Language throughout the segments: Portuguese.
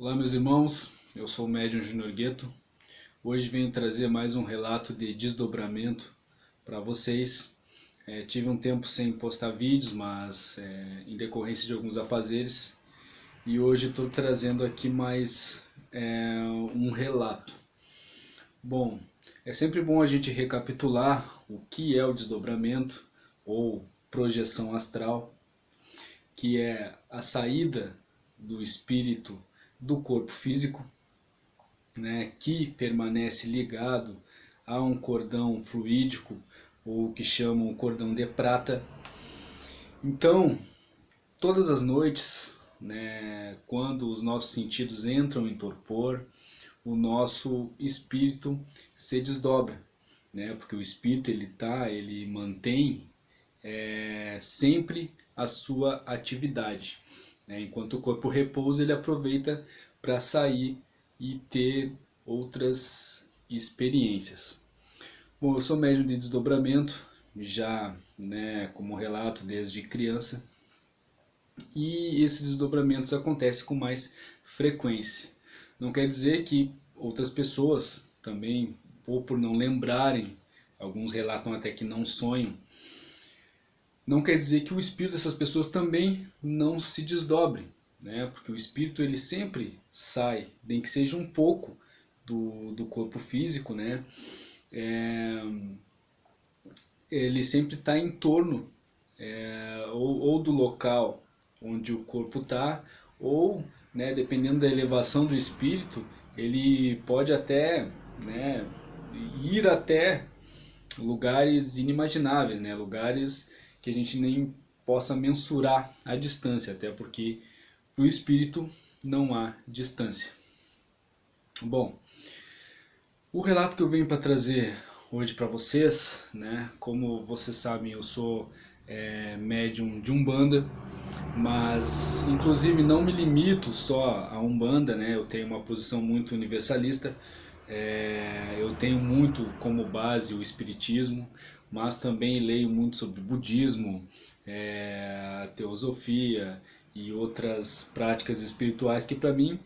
Olá meus irmãos, eu sou o médium Júnior Gueto. Hoje venho trazer mais um relato de desdobramento para vocês. Tive um tempo sem postar vídeos, mas em decorrência de alguns afazeres. E hoje estou trazendo aqui mais um relato. Bom, é sempre bom a gente recapitular o que é o desdobramento ou projeção astral, que é a saída do espírito do corpo físico, né, que permanece ligado a um cordão fluídico, ou que chamam cordão de prata. Então, todas as noites, né, quando os nossos sentidos entram em torpor, o nosso espírito se desdobra, né, porque o espírito ele mantém sempre a sua atividade. Enquanto o corpo repousa, ele aproveita para sair e ter outras experiências. Bom, eu sou médium de desdobramento, já como relato desde criança, e esses desdobramentos acontecem com mais frequência. Não quer dizer que outras pessoas também, ou por não lembrarem, alguns relatam até que não sonham, não quer dizer que o espírito dessas pessoas também não se desdobre, né? Porque o espírito ele sempre sai, nem que seja um pouco do corpo físico, né? Ele sempre está em torno ou do local onde o corpo está, ou, né, dependendo da elevação do espírito, ele pode até, né, ir até lugares inimagináveis, né? Lugares que a gente nem possa mensurar a distância, até porque para o espírito não há distância. Bom, o relato que eu venho para trazer hoje para vocês, né? Como vocês sabem, eu sou médium de Umbanda, mas inclusive não me limito só a Umbanda, né? Eu tenho uma posição muito universalista. Eu tenho muito como base o Espiritismo, mas também leio muito sobre budismo, teosofia e outras práticas espirituais que para mim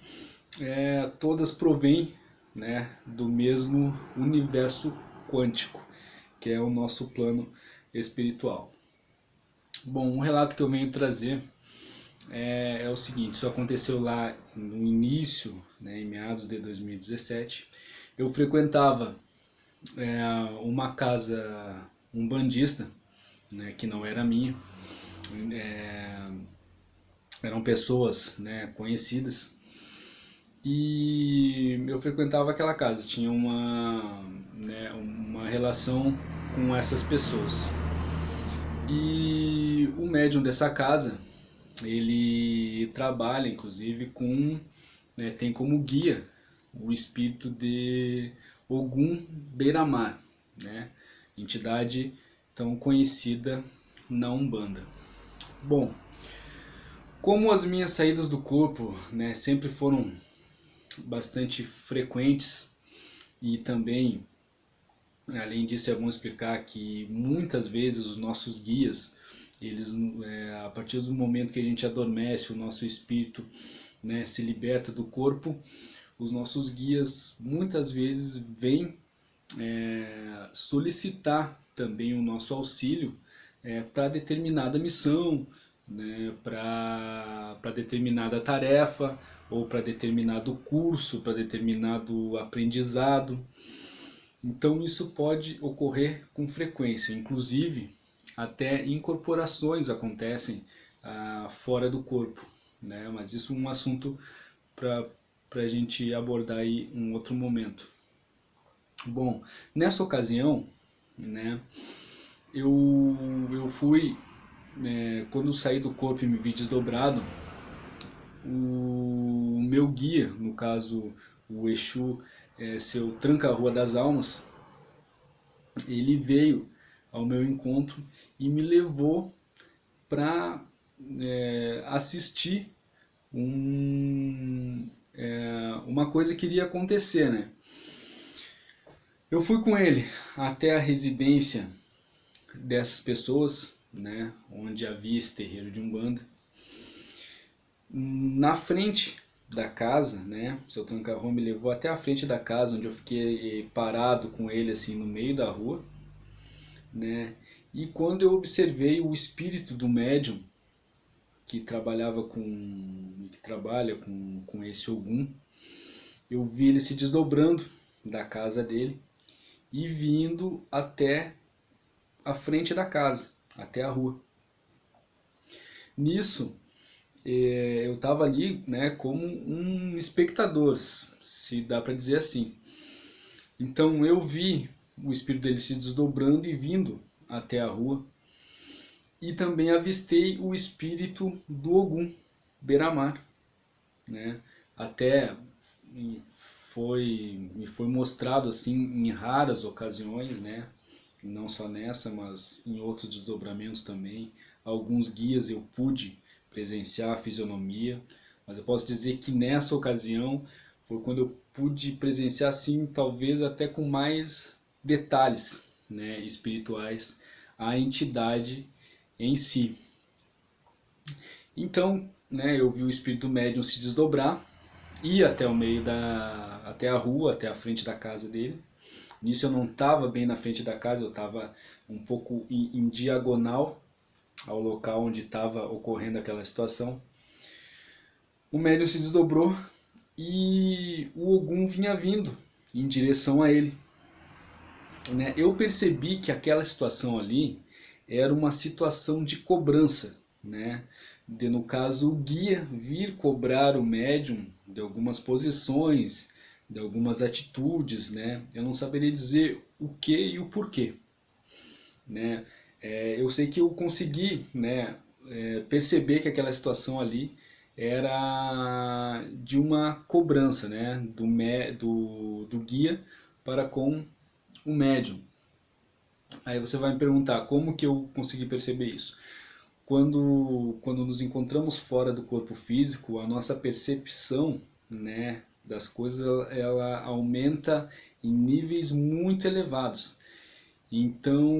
todas provêm, né, do mesmo universo quântico, que é o nosso plano espiritual. Bom, um relato que eu venho trazer é o seguinte: isso aconteceu lá no início, né, em meados de 2017. Eu frequentava uma casa umbandista, né, que não era minha. Eram pessoas, né, conhecidas, e eu frequentava aquela casa, tinha uma relação com essas pessoas. E o médium dessa casa, ele trabalha inclusive com, tem como guia o espírito de Ogum Beira-Mar, né? Entidade tão conhecida na Umbanda. Bom, como as minhas saídas do corpo, né, sempre foram bastante frequentes, e também, além disso, é bom explicar que muitas vezes os nossos guias, eles, a partir do momento que a gente adormece, o nosso espírito, né, se liberta do corpo, os nossos guias muitas vezes vêm solicitar também o nosso auxílio para determinada missão, né, para determinada tarefa, ou para determinado curso, para determinado aprendizado. Então isso pode ocorrer com frequência, inclusive até incorporações acontecem fora do corpo, né? Mas isso é um assunto para a gente abordar aí em um outro momento. Bom, nessa ocasião, né, eu fui, quando eu saí do corpo e me vi desdobrado, o meu guia, no caso o Exu, seu Tranca-Rua das Almas, ele veio ao meu encontro e me levou para assistir uma coisa que iria acontecer, né? Eu fui com ele até a residência dessas pessoas, onde havia esse terreiro de Umbanda. Na frente da casa, né? O seu tranca-rua me levou até a frente da casa, onde eu fiquei parado com ele assim no meio da rua, né? E quando eu observei o espírito do médium que trabalhava que trabalha com esse Ogum, eu vi ele se desdobrando da casa dele e vindo até a frente da casa, até a rua. Nisso, eu estava ali, né, como um espectador, se dá para dizer assim. Então eu vi o espírito dele se desdobrando e vindo até a rua, e também avistei o espírito do Ogum, Beramar, né? Até me foi mostrado assim em raras ocasiões, né? Não só nessa, mas em outros desdobramentos também. Alguns guias eu pude presenciar a fisionomia, mas eu posso dizer que nessa ocasião foi quando eu pude presenciar assim, talvez até com mais detalhes, né, espirituais, a entidade em si. Então, né, eu vi o espírito médium se desdobrar, ir até o meio até a rua, até a frente da casa dele. Nisso eu não estava bem na frente da casa, eu estava um pouco em diagonal ao local onde estava ocorrendo aquela situação. O médium se desdobrou e o Ogum vinha vindo em direção a ele, né? Eu percebi que aquela situação ali era uma situação de cobrança, né? No caso, o guia vir cobrar o médium de algumas posições, de algumas atitudes, né? Eu não saberia dizer o que e o porquê, né? Eu sei que eu consegui, né, perceber que aquela situação ali era de uma cobrança, né, do guia para com o médium. Aí você vai me perguntar como que eu consegui perceber isso? Quando nos encontramos fora do corpo físico, a nossa percepção, né, das coisas ela aumenta em níveis muito elevados. Então,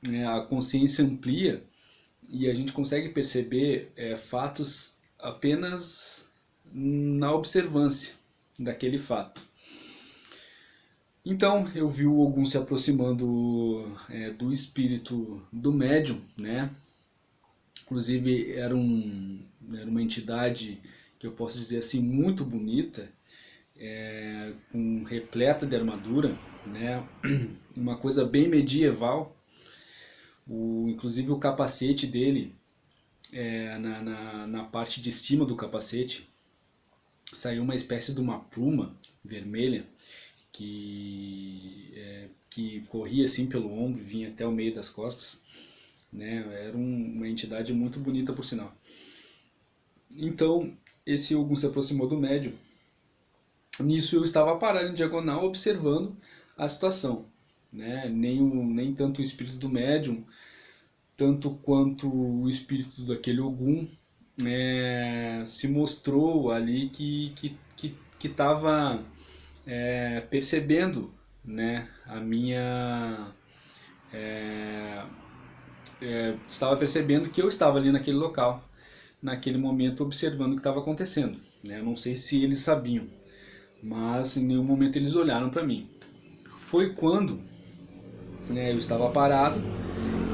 né, a consciência amplia e a gente consegue perceber fatos apenas na observância daquele fato. Então eu vi o Ogum se aproximando do espírito do médium, né? Inclusive era uma entidade que eu posso dizer assim muito bonita, repleta de armadura, né? Uma coisa bem medieval. Inclusive o capacete dele, na parte de cima do capacete, saiu uma espécie de uma pluma vermelha que corria assim pelo ombro, vinha até o meio das costas, né? Era uma entidade muito bonita, por sinal. Então esse Ogum se aproximou do médium. Nisso eu estava parado em diagonal observando a situação, né? Nem tanto o espírito do médium, tanto quanto o espírito daquele Ogum se mostrou ali que estava percebendo, né, a minha estava percebendo que eu estava ali naquele local, naquele momento, observando o que estava acontecendo, né? Eu não sei se eles sabiam, mas em nenhum momento eles olharam para mim. Foi quando, né, eu estava parado,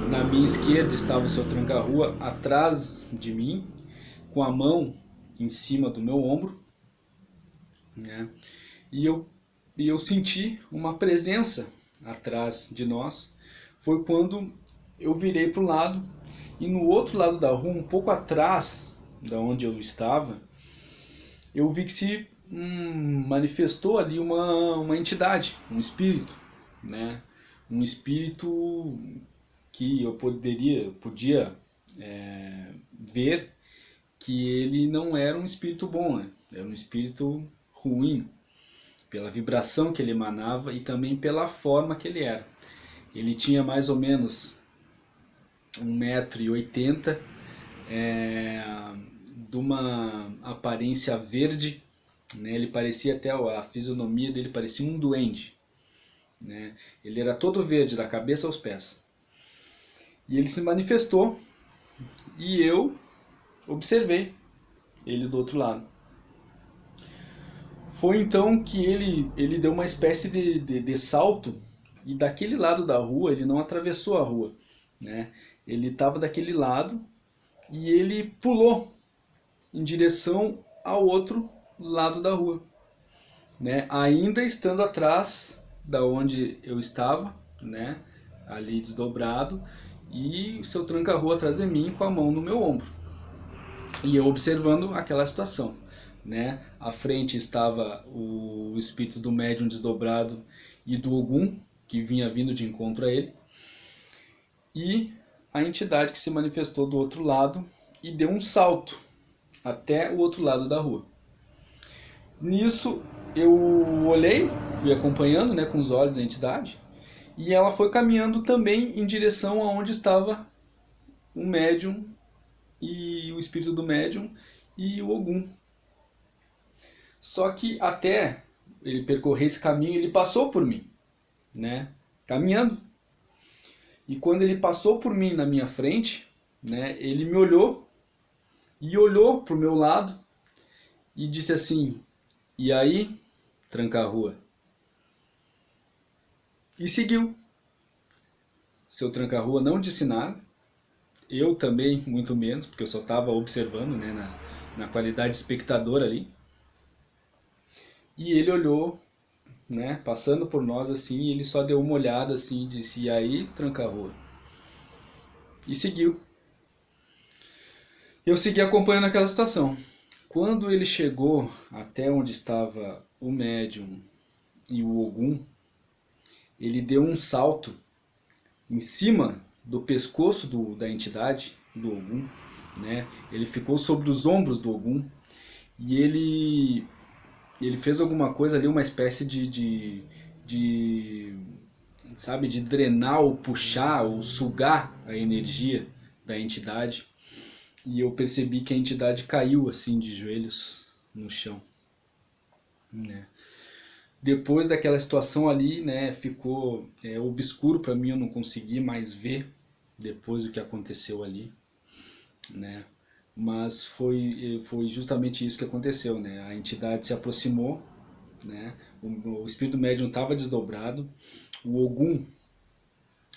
na minha esquerda estava o seu tranca-rua atrás de mim, com a mão em cima do meu ombro, né? E eu senti uma presença atrás de nós. Foi quando eu virei para o lado e no outro lado da rua, um pouco atrás da onde eu estava, eu vi que se manifestou ali uma entidade, um espírito, né? Um espírito que eu podia ver que ele não era um espírito bom, né? Era um espírito ruim, pela vibração que ele emanava e também pela forma que ele era. Ele tinha mais ou menos 1,80 m, de uma aparência verde, né? Ele parecia até, a fisionomia dele parecia um duende, né? Ele era todo verde, da cabeça aos pés. E ele se manifestou e eu observei ele do outro lado. Foi então que ele deu uma espécie de salto, e daquele lado da rua ele não atravessou a rua, né? Ele estava daquele lado e ele pulou em direção ao outro lado da rua, né? Ainda estando atrás da onde eu estava, né? Ali desdobrado, e o seu tranca-rua atrás de mim com a mão no meu ombro. E eu observando aquela situação, né? À frente estava o espírito do médium desdobrado e do Ogum, que vinha vindo de encontro a ele, e a entidade que se manifestou do outro lado e deu um salto até o outro lado da rua. Nisso eu olhei, fui acompanhando, né, com os olhos a entidade, e ela foi caminhando também em direção aonde estava o médium e o espírito do médium e o Ogum. Só que até ele percorrer esse caminho, ele passou por mim, né, caminhando. E quando ele passou por mim na minha frente, né, ele me olhou e olhou para o meu lado e disse assim: "E aí, tranca-rua?" E seguiu. Seu tranca-rua não disse nada, eu também muito menos, porque eu só estava observando, né, na qualidade de espectador ali. E ele olhou, né, passando por nós assim, e ele só deu uma olhada assim e disse: "E aí, tranca-rua?" E seguiu. Eu segui acompanhando aquela situação. Quando ele chegou até onde estava o médium e o Ogum, ele deu um salto em cima do pescoço da entidade, do Ogum, né? Ele ficou sobre os ombros do Ogum e ele fez alguma coisa ali, uma espécie de sabe, de drenar ou puxar ou sugar a energia da entidade. E eu percebi que a entidade caiu assim de joelhos no chão, né? Depois daquela situação ali, né, ficou obscuro para mim, eu não consegui mais ver depois do que aconteceu ali, né? Mas foi justamente isso que aconteceu, né? A entidade se aproximou, né? O espírito médium estava desdobrado, o Ogum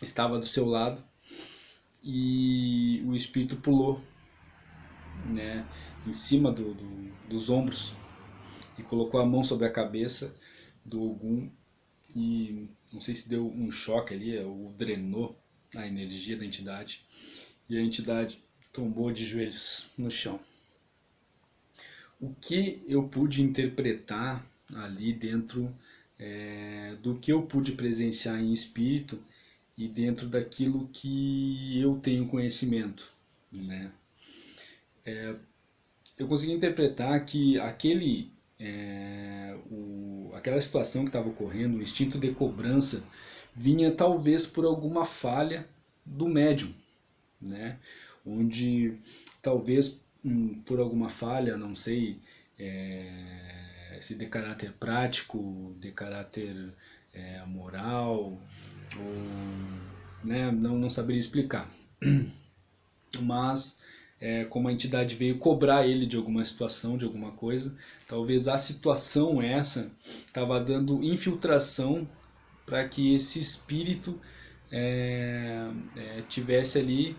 estava do seu lado e o espírito pulou, né, em cima dos ombros e colocou a mão sobre a cabeça do Ogum e não sei se deu um choque ali, ou drenou a energia da entidade, e a entidade tombou de joelhos no chão. O que eu pude interpretar ali dentro do que eu pude presenciar em espírito e dentro daquilo que eu tenho conhecimento, né? Eu consegui interpretar que aquela situação que estava ocorrendo, o instinto de cobrança, vinha talvez por alguma falha do médium, né? Onde talvez por alguma falha, não sei se de caráter prático, de caráter moral, ou, né, não saberia explicar. Mas como a entidade veio cobrar ele de alguma situação, de alguma coisa, talvez a situação essa estava dando infiltração para que esse espírito tivesse ali,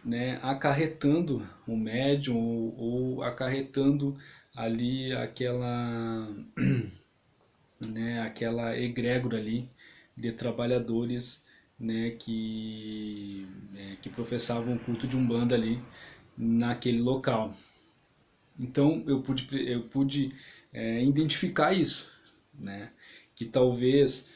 né, acarretando o médium ou acarretando ali né, aquela egrégora ali de trabalhadores, né, que professavam o culto de Umbanda ali naquele local. Então eu pude identificar isso, né, que talvez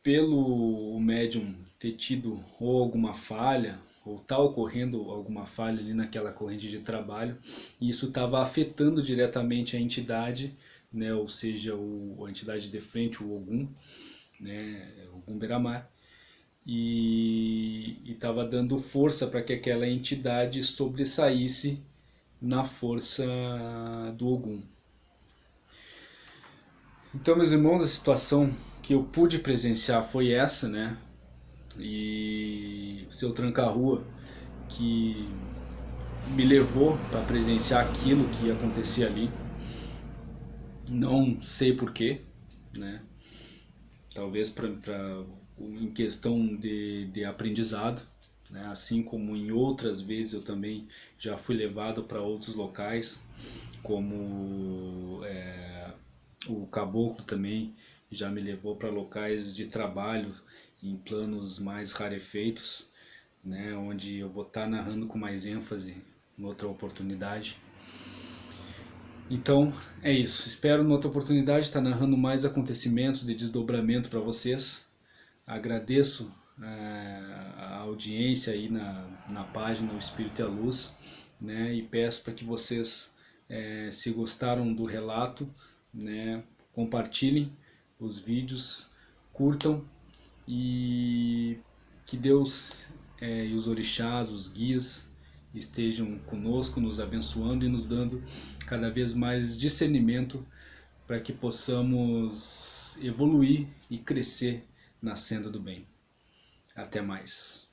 pelo médium ter tido ou alguma falha, ou tá ocorrendo alguma falha ali naquela corrente de trabalho, e isso estava afetando diretamente a entidade, né, ou seja, a entidade de frente, o Ogum, né, Ogum Beramar, e estava dando força para que aquela entidade sobressaísse na força do Ogum. Então, meus irmãos, a situação que eu pude presenciar foi essa, né? E o seu tranca-rua que me levou para presenciar aquilo que ia acontecer ali. Não sei porquê, né? Talvez em questão de aprendizado, né? Assim como em outras vezes eu também já fui levado para outros locais, como o Caboclo também já me levou para locais de trabalho em planos mais rarefeitos, né? Onde eu vou estar narrando com mais ênfase em outra oportunidade. Então é isso. Espero, noutra oportunidade, estar narrando mais acontecimentos de desdobramento para vocês. Agradeço a audiência aí na página O Espírito e a Luz, né? E peço para que vocês, se gostaram do relato, né, compartilhem os vídeos, curtam, e que Deus, e os orixás, os guias, estejam conosco, nos abençoando e nos dando cada vez mais discernimento para que possamos evoluir e crescer na senda do bem. Até mais.